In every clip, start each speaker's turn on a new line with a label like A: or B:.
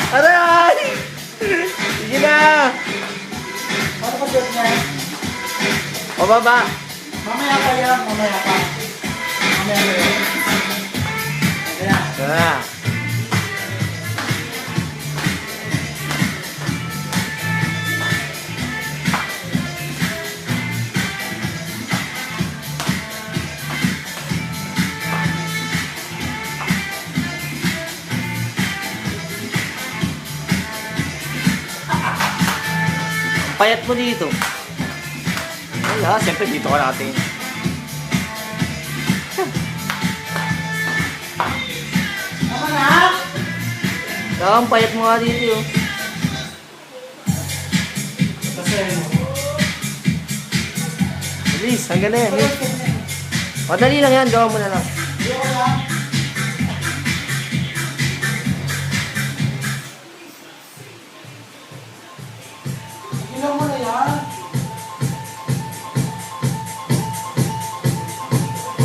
A: Aray! Sige na!
B: Ano pa suot niya?
A: Pababa!
B: Mamaya pa yan, mamaya pa. Mamaya pa yan. Ayan.
A: Tara! Payat mo dito. Wala, siyempre dito ka natin.
B: Tama na!
A: Ang payat mo nga dito yun.
B: Kasi,
A: Bilis, hanggang na yan. Madali lang yan, gawa mo na lang.
B: di ko lang. Ilan mo na yan?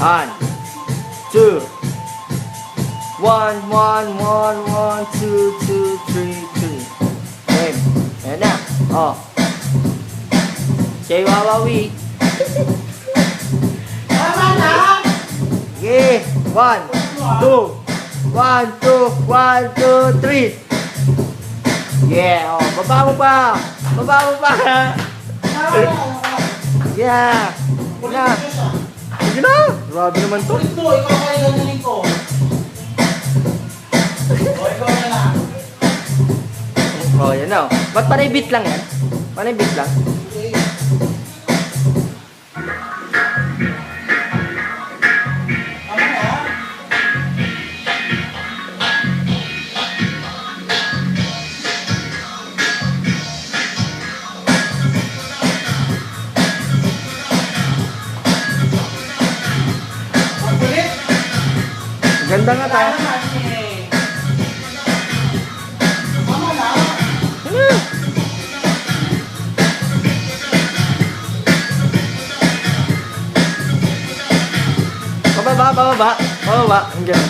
A: 1, 2, 1, 1, 1, 1, 2, 2, 3, 2. Ayan. Ayan na. Oh. Jay Wawawi.
B: Tama na!
A: Okay. 1, 2, 1, 2, 1, 2, 3. Yeah. Oh, baba mo pa. Baba mo pa.
B: Tama na!
A: Yeah.
B: Ulit
A: Na.
B: ko siya.
A: Sige na. Grabe naman to.
B: Ulit ko, ikaw kayo ganyanin ko. O, ikaw na lang.
A: Oh, yan na. Oh. Ba't panay beat lang yan? Panay beat lang.
B: Okay. Tama na. Ang kulit.
A: Ganda nga tayo.
B: Tama na, eh. Tama na.
A: Pababa, pababa. Pababa. Hanggang.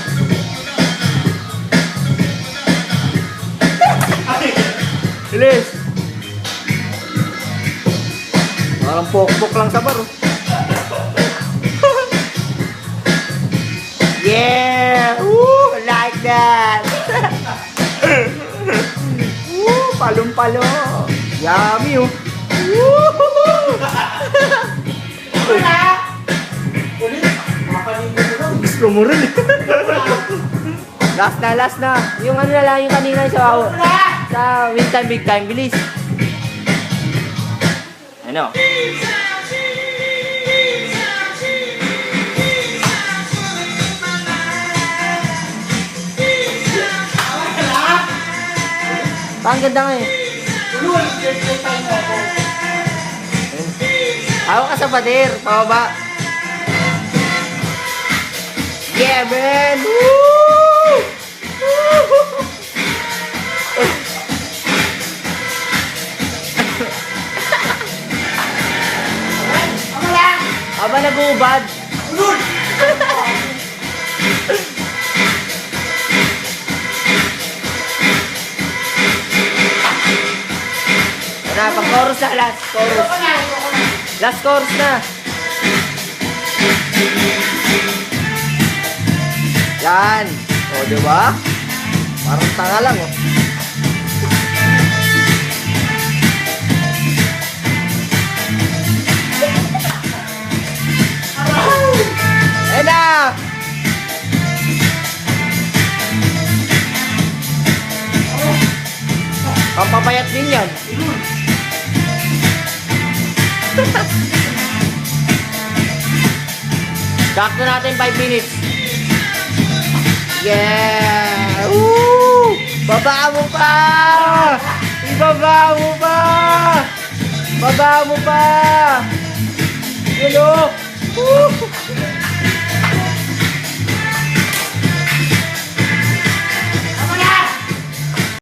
A: Bilis. Parang pokpok lang sa bar. Oh. Yeah! Woo! Like that! Woo! Palong-palo! Yummy oh! Woo!
B: Tama na. Ulit. Makapaligo mo lang.
A: Gusto mo rin eh. Last na. Yung ano na lang, yung kanina sa Win Time Big Time. Bilis. Ano? Ang ganda nga eh.
B: Ulit. Play time mo ako.
A: Ako ka sa pader. Pababa. Yeah, man! Woo!
B: Tama lang.
A: Aba, nag-uubad.
B: Ulit.
A: Ano, pang chorus na. Last chorus.
B: Ikaw na. Ikaw na.
A: Last chorus na. Yan. O, diba? Parang tanga lang, oh. Ayan na! Pampapayat din yan. Sakto natin 5 minutes. Yeah! Woo! Baba mo pa! Ibaba mo pa! Baba mo pa! Yun o! Woo!